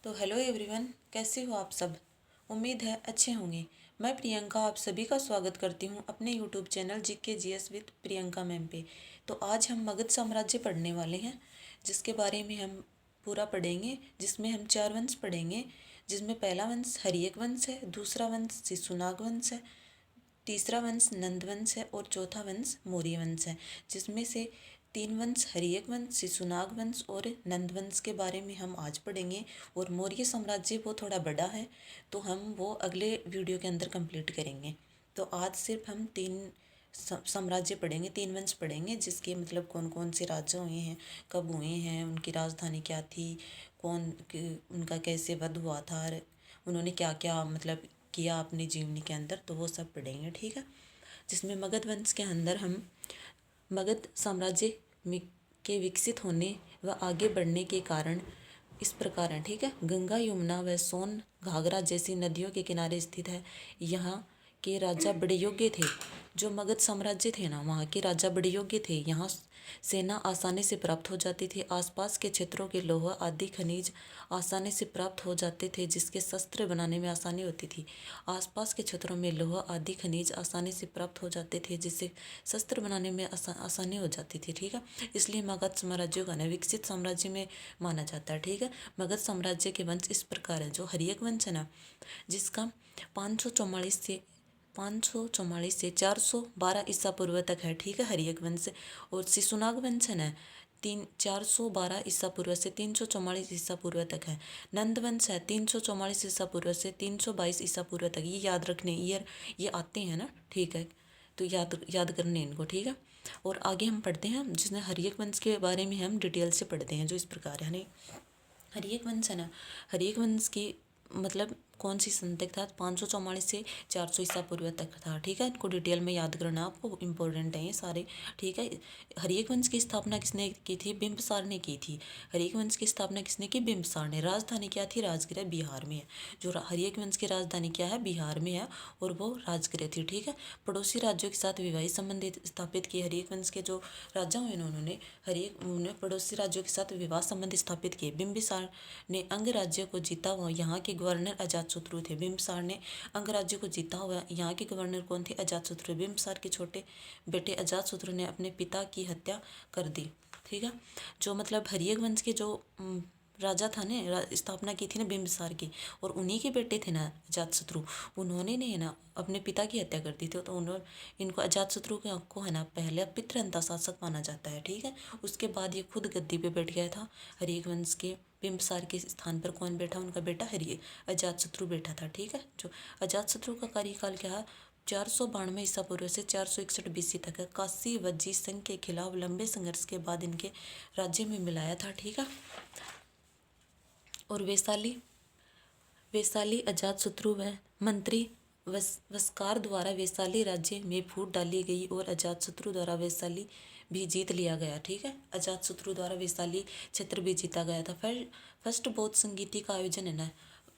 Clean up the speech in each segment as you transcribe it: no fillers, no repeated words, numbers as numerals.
तो hello everyone, कैसे हो आप सब। उम्मीद है अच्छे होंगे। मैं प्रियंका आप सभी का स्वागत करती हूँ अपने YouTube channel GK GS with Priyanka ma'am पे। तो आज हम मगध साम्राज्य पढ़ने वाले हैं, जिसके बारे में हम पूरा पढ़ेंगे, जिसमें हम 4 वंश पढ़ेंगे। जिसमें पहला वंश हरियक वंश है, दूसरा वंश शिशुनाग वंश है, तीसरा वंश नंद वंश है और चौथा वंश मौर्य वंश है। जिसमें से 3 वंश हरियक वंश, शिशुनाग वंश और नंद वंश के बारे में हम आज पढ़ेंगे। और मौर्य साम्राज्य वो थोड़ा बड़ा है, तो हम वो अगले वीडियो के अंदर कंप्लीट करेंगे। तो आज सिर्फ हम 3 साम्राज्य पढ़ेंगे, 3 वंश पढ़ेंगे, जिसके मतलब कौन कौन से राजा हुए हैं, कब हुए हैं, उनकी राजधानी क्या थी, उनका कैसे वध हुआ था, और उन्होंने क्या क्या मतलब किया अपनी जीवनी के अंदर, तो वो सब पढ़ेंगे। ठीक है। जिसमें मगध वंश के अंदर हम मगध साम्राज्य के विकसित होने व आगे बढ़ने के कारण इस प्रकार हैं। ठीक है। गंगा, यमुना व सोन, घाघरा जैसी नदियों के किनारे स्थित है। यहाँ के राजा बड़े योग्य थे। जो मगध साम्राज्य थे ना, वहाँ के राजा बड़े योग्य थे। यहाँ सेना आसानी से प्राप्त हो जाती थी। आसपास के क्षेत्रों के लोहा आदि खनिज आसानी से प्राप्त हो जाते थे, जिसके शस्त्र बनाने में आसानी होती थी। आसपास के क्षेत्रों में लोहा आदि खनिज आसानी से प्राप्त हो जाते थे, जिससे शस्त्र बनाने में आसानी हो जाती थी। ठीक है। इसलिए मगध साम्राज्य का ना विकसित साम्राज्य में माना जाता है। ठीक है। मगध साम्राज्य के वंश इस प्रकार है। जो हरियक वंश है ना, जिसका 544 से 412 ईसा पूर्व तक है। ठीक है, हरियक वंश। और शिशुनाग वंश है ना, 412 ईसा पूर्व से 344 ईसा पूर्व तक है। नंद वंश है 344 ईसा पूर्व से 322 ईसा पूर्व तक। ये याद रखने ईयर ये आते हैं ना। ठीक है, तो याद याद करने इनको। ठीक है। और आगे हम पढ़ते हैं, जिसमें हरियक वंश के बारे में हम डिटेल से पढ़ते हैं, जो इस प्रकार है। नहीं, हरियक वंश है ना, हरियक वंश की मतलब कौन सी सन तक था, 544 से 400 ईसा पूर्व तक था। ठीक है, इनको डिटेल में याद करना, आपको इंपॉर्टेंट है ये सारे। ठीक है। हरियक वंश की स्थापना किसने की थी? बिंबिसार ने की थी। हरियक वंश की स्थापना किसने की? बिंबिसार ने। राजधानी क्या थी? राजगृह, बिहार में है। जो हरियक वंश की राजधानी क्या है? बिहार में है, और वो राजगृह थी। ठीक है। पड़ोसी राज्यों के साथ विवाहित संबंध स्थापित किए। हरियक वंश के जो राजा हुए उन्होंने पड़ोसी राज्यों के साथ विवाह संबंध स्थापित किए। बिंबिसार ने अंग राज्य को जीता हुआ यहाँ के गवर्नर अजातशत्रु थे। बिंबिसार ने अंग राज्य को जीता हुआ यहाँ के गवर्नर कौन थे? अजातशत्रु। बिंबिसार के छोटे बेटे अजातशत्रु ने अपने पिता की हत्या कर दी। ठीक है। जो मतलब हरियक वंश के जो राजा था ने स्थापना की थी ना बिंबिसार की, और उन्हीं के बेटे थे ना अजातशत्रु। उन्होंने ने ना अपने पिता की हत्या कर दी थी। तो उन्होंने इनको अजातशत्रु को है ना पहले पितृहंता शासक माना जाता है। ठीक है। उसके बाद ये खुद गद्दी पे बैठ गया था। हरियक वंश के बिंबिसार के स्थान पर कौन बैठा? उनका बेटा अजातशत्रु बैठा था। ठीक है। जो अजातशत्रु का कार्यकाल क्या है? 492 ईसा पूर्व से 461 बीसी तक है। काशी वज्जी संघ के खिलाफ लंबे संघर्ष के बाद इनके राज्य में मिलाया था। ठीक है। और वैशाली अजातशत्रु व मंत्री वस्कार द्वारा वैशाली राज्य में फूट डाली गई और अजातशत्रु द्वारा वैशाली भी जीत लिया गया। ठीक है। अजातशत्रु द्वारा वैशाली क्षेत्र भी जीता गया था। फर्स्ट बौद्ध संगीति का आयोजन है ना,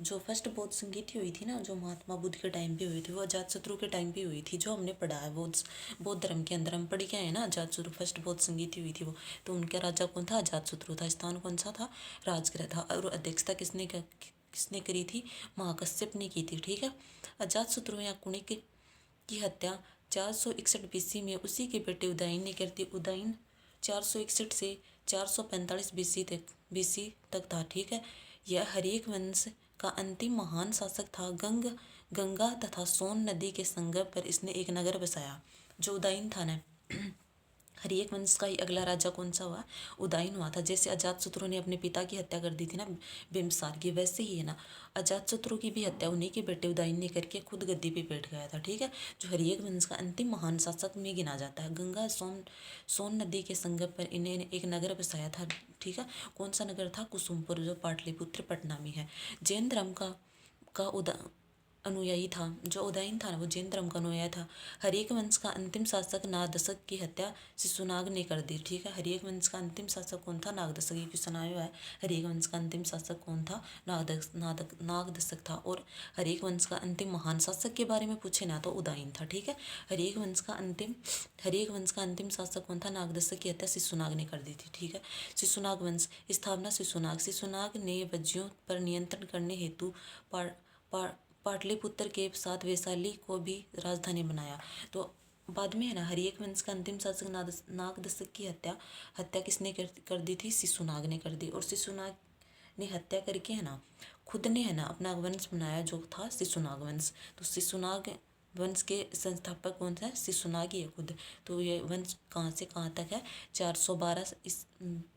जो फर्स्ट बौद्ध संगीति हुई थी ना, जो महात्मा बुद्ध के टाइम पे हुई थी, वो अजातशत्रु के टाइम पे हुई थी। जो हमने पढ़ा है बौद्ध धर्म के अंदर हम पढ़ के आए ना, अजातशत्रु फर्स्ट बौद्ध संगीति हुई थी वो। तो उनका राजा कौन था? अजातशत्रु था। स्थान कौन सा था? राजगृह था। और अध्यक्षता किसने करी थी? महाकश्यप ने की थी। ठीक है। अजातशत्रु या कुणिक की हत्या 461 बीसी में उसी के बेटे उदयन ने कर दी। उदयन 461 से 445 बीसी तक था। ठीक है। यह हरियक वंश का अंतिम महान शासक था। गंगा तथा सोन नदी के संगम पर इसने एक नगर बसाया। जो उदयन था ना, हरियक वंश का ही अगला राजा कौन सा हुआ? उदयन हुआ था। जैसे अजातशत्रु ने अपने पिता की हत्या कर दी थी ना बिंबिसार की, वैसे ही है ना अजातशत्रु की भी हत्या उन्हीं के बेटे उदयन ने करके खुद गद्दी पे बैठ गया था। ठीक है। जो हरियक वंश का अंतिम महान शासक में गिना जाता है। गंगा सोन नदी के संगम पर इन्हें एक नगर बसाया था। ठीक है। कौन सा नगर था? कुसुमपुर, जो पाटलिपुत्र पटना में है। जैन धर्म का अनुयायी था, जो उदयन था ना वो जैन धर्म का अनुयायी था। हर्यक वंश का अंतिम शासक नागदशक की हत्या शिशुनाग ने कर दी। ठीक है, हर्यक वंश का अंतिम शासक कौन था? नागदशक। ये क्वेश्चन आया है, हर्यक वंश का अंतिम शासक कौन था? नागदशक था। और हर्यक वंश का अंतिम महान शासक के बारे में पूछे ना तो उदयन था। ठीक है, हर्यक वंश का अंतिम शासक कौन था? नागदशक की हत्या शिशुनाग ने कर दी थी। ठीक है, शिशुनाग वंश स्थापना शिशुनाग ने वज्जियों पर नियंत्रण करने हेतु पाटलिपुत्र के साथ वैशाली को भी राजधानी बनाया। तो बाद में है ना हर्यक वंश का अंतिम शासक नागदशक की हत्या किसने कर दी थी? शिशुनाग ने कर दी। और शिशुनाग ने हत्या करके है ना खुद ने है ना अपना वंश बनाया, जो था शिशुनाग वंश। तो शिशुनाग वंश के संस्थापक कौन सा है? शिशुनाग ही है खुद। तो ये वंश कहाँ से कहाँ तक है? 412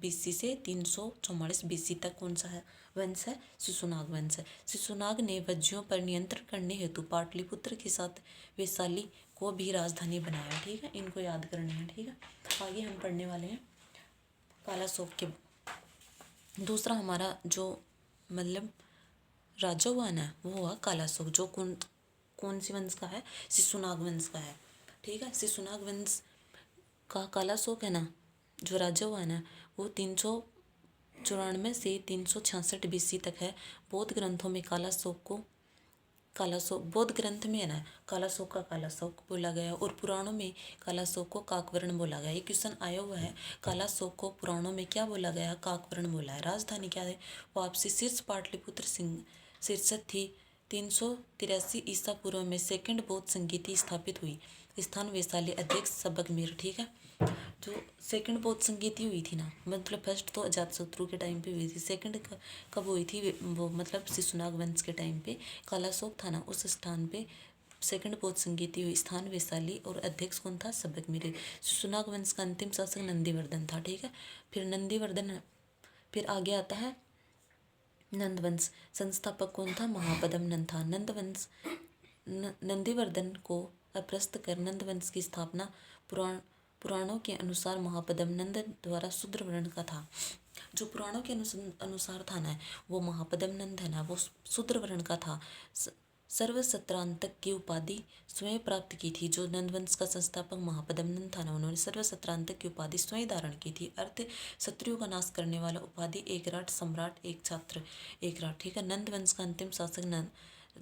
BC से 344 BC तक कौन सा है वंश है? शिशुनाग वंश है। शिशुनाग ने वज्जियों पर नियंत्रण करने हेतु पाटलिपुत्र के साथ वैशाली को भी राजधानी बनाया। ठीक है, इनको याद करना है। ठीक है, आगे हम पढ़ने वाले हैं कालाशोक के। दूसरा हमारा जो मतलब राजा हुआ ना वो हुआ कालाशोक, जो कौन सी वंश का है? शिशुनाग वंश का है। ठीक है, शिशुनाग वंश का कालाशोक है ना जो राजा हुआ है ना वो 394 से 366 BC तक है। बौद्ध ग्रंथों में कालाशोक बौद्ध ग्रंथ में है ना कालाशोक का कालाशोक बोला गया और पुराणों में कालाशोक को काकवर्ण बोला गया। ये क्वेश्चन आया हुआ है, कालाशोक को पुराणों में क्या बोला गया? काकवर्ण बोला है। राजधानी क्या है? वापसी शीर्ष पाटलिपुत्र शीर्षक थी। 383 ईसा पूर्व में सेकंड बौद्ध संगीति स्थापित हुई। स्थान वैशाली, अध्यक्ष सबकमेर। ठीक है, जो सेकंड बौद्ध संगीति हुई थी ना, मतलब फर्स्ट तो अजातशत्रु के टाइम पे हुई थी, सेकंड कब हुई थी? वो मतलब शिशुनाग वंश के टाइम पे कालाशोक था ना उस स्थान पे सेकंड बौद्ध संगीति हुई। स्थान वैशाली और अध्यक्ष कौन था? सबकमेर। शिशुनाग वंश का अंतिम शासक नंदीवर्धन था। ठीक है, फिर आगे आता है नंदवंश। संस्थापक कौन था? महापद्म नंद था। नंदीवर्धन को अपरस्त कर नंदवंश की स्थापना पुराणों के अनुसार महापद्म नंद द्वारा शूद्र वर्ण का था। जो पुराणों के अनुसार था ना वो महापद्म नंद है ना वो शूद्र वर्ण का था। सर्वसत्रांतक की उपाधि स्वयं प्राप्त की थी। जो नंदवंश का संस्थापक महापद्म नंद था ना उन्होंने सर्वसत्रांतक की उपाधि स्वयं धारण की थी। अर्थ शत्रुओं का नाश करने वाला उपाधि, एकराट सम्राट, एक छात्र, एकराट। ठीक है, नंदवंश का अंतिम शासक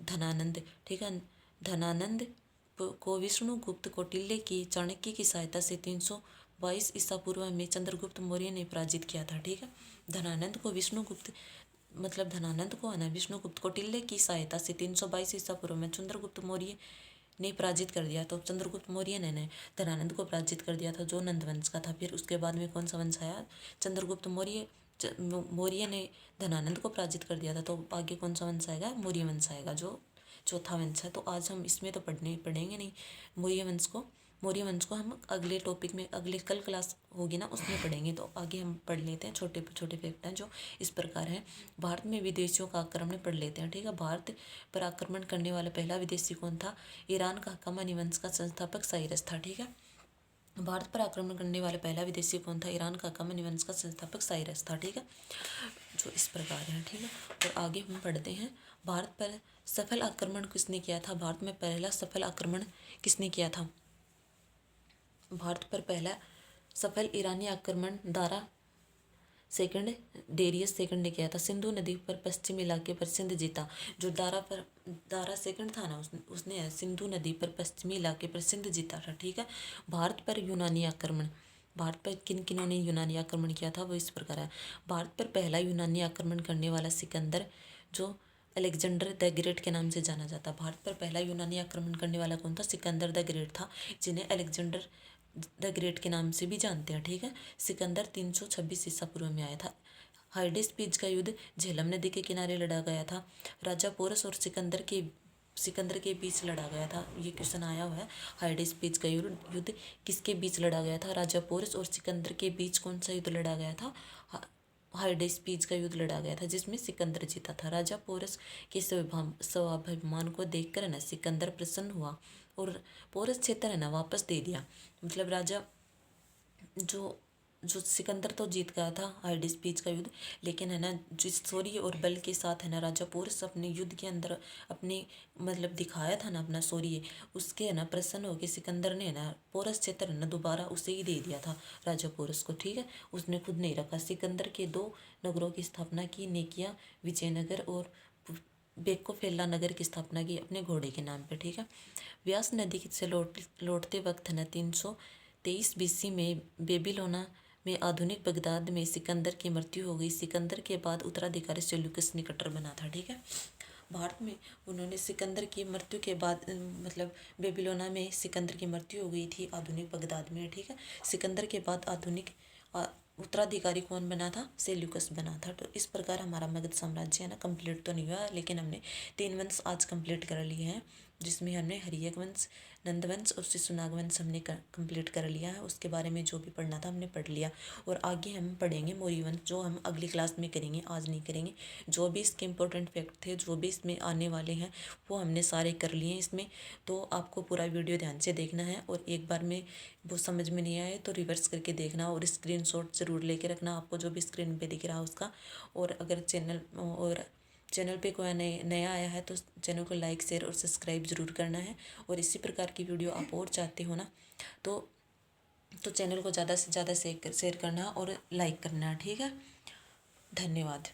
धनानंद। ठीक है, धनानंद को विष्णुगुप्त कौटिल्य की चाणक्य की सहायता से 322 ईसा पूर्व में चंद्रगुप्त मौर्य ने पराजित किया था। ठीक है, धनानंद को है ना विष्णुगुप्त कौटिल्य की सहायता से 322 ईसा पूर्व में चंद्रगुप्त मौर्य ने पराजित कर दिया। तो चंद्रगुप्त मौर्य ने धनानंद को पराजित कर दिया था, जो नंदवंश का था। फिर उसके बाद में कौन सा वंश आया? चंद्रगुप्त मौर्य ने धनानंद को पराजित कर दिया था। तो आगे कौन सा वंश आएगा? मौर्य वंश आएगा, जो चौथा वंश है। तो आज हम इसमें तो पढ़ेंगे नहीं मौर्य वंश को हम अगले टॉपिक में, अगले कल क्लास होगी ना उसमें पढ़ेंगे। तो आगे हम पढ़ लेते हैं छोटे छोटे फैक्ट हैं जो इस प्रकार हैं। भारत में विदेशियों का आक्रमण पढ़ लेते हैं। ठीक है, भारत पर आक्रमण करने वाला पहला विदेशी कौन था? ईरान का हक्कामनी वंश का संस्थापक साइरस था। ठीक है, भारत पर आक्रमण करने वाला पहला विदेशी कौन था? ईरान का हक्कामनी वंश का संस्थापक साइरस था। ठीक है, जो इस प्रकार है। ठीक है, और आगे हम पढ़ते हैं भारत पर सफल आक्रमण किसने किया था? भारत में पहला सफल आक्रमण किसने किया था? भारत पर पहला सफल ईरानी आक्रमण डेरियस सेकंड ने किया था। सिंधु नदी पर पश्चिमी इलाके पर सिंध जीता। जो दारा सेकंड था ना उसने सिंधु नदी पर पश्चिमी इलाके पर सिंध जीता था। ठीक है, भारत पर यूनानी आक्रमण, भारत पर किन ने यूनानी आक्रमण किया था वो इस प्रकार है। भारत पर पहला यूनानी आक्रमण करने वाला सिकंदर, जो अलेक्जेंडर द ग्रेट के नाम से जाना जाता। भारत पर पहला यूनानी आक्रमण करने वाला कौन था? सिकंदर द ग्रेट था, जिन्हें अलेक्जेंडर द ग्रेट के नाम से भी जानते हैं। ठीक है, सिकंदर 326 ईसा पूर्व में आया था। हाइडेस पीज का युद्ध झेलम नदी के किनारे लड़ा गया था। राजा पोरस और सिकंदर के बीच लड़ा गया था। ये क्वेश्चन आया हुआ है, हाइडेस पीज का युद्ध किसके बीच लड़ा गया था? राजा पोरस और सिकंदर के बीच कौन सा युद्ध लड़ा गया था? हाइडेस पीज का युद्ध लड़ा गया था, जिसमें सिकंदर जीता था। राजा पोरस के स्वाभिमान को देखकर है ना सिकंदर प्रसन्न हुआ और पोरस क्षेत्र है ना वापस दे दिया। मतलब राजा जो जो सिकंदर तो जीत गया था हाइडेस बीच का युद्ध, लेकिन है ना जिस शौर्य और बल के साथ है ना राजा पोरस अपने युद्ध के अंदर अपनी मतलब दिखाया था ना अपना शौर्य, उसके है ना प्रसन्न होकर सिकंदर ने है ना पोरस क्षेत्र है ना दोबारा उसे ही दे दिया था राजा पोरस को, ठीक है। उसने खुद नहीं रखा। सिकंदर के 2 नगरों की स्थापना की, नेकिया विजयनगर और बेक्कोफेला नगर की स्थापना की अपने घोड़े के नाम पे, ठीक है। व्यास नदी से लौटते वक्त है ना 323 बीसी में बेबीलोना में आधुनिक बगदाद में सिकंदर की मृत्यु हो गई। सिकंदर के बाद उत्तराधिकारी सेल्यूकस निकटर बना था, ठीक है। भारत में उन्होंने सिकंदर की मृत्यु के बाद मतलब बेबीलोना में सिकंदर की मृत्यु हो गई थी, आधुनिक बगदाद में, ठीक है। सिकंदर के बाद आधुनिक उत्तराधिकारी कौन बना था? सेल्यूकस बना था। तो इस प्रकार हमारा मगध साम्राज्य है ना कंप्लीट तो नहीं हुआ, लेकिन हमने 3 वंश आज कंप्लीट कर लिए हैं, जिसमें हमने हरियक वंश, नंदवंश और शिशुनाग वंश हमने कंप्लीट कर लिया है। उसके बारे में जो भी पढ़ना था हमने पढ़ लिया, और आगे हम पढ़ेंगे मौर्य वंश, जो हम अगली क्लास में करेंगे, आज नहीं करेंगे। जो भी इसके इंपॉर्टेंट फैक्ट थे, जो भी इसमें आने वाले हैं, वो हमने सारे कर लिए हैं इसमें। तो आपको पूरा वीडियो ध्यान से देखना है, और एक बार में वो समझ में नहीं आए तो रिवर्स करके देखना, और स्क्रीनशॉट ज़रूर लेके रखना आपको जो भी स्क्रीन पे दिख रहा है उसका। और अगर चैनल पे कोई नया आया है तो चैनल को लाइक, शेयर और सब्सक्राइब ज़रूर करना है। और इसी प्रकार की वीडियो आप और चाहते हो ना तो चैनल को ज़्यादा से ज़्यादा शेयर करना और लाइक करना, ठीक है। धन्यवाद।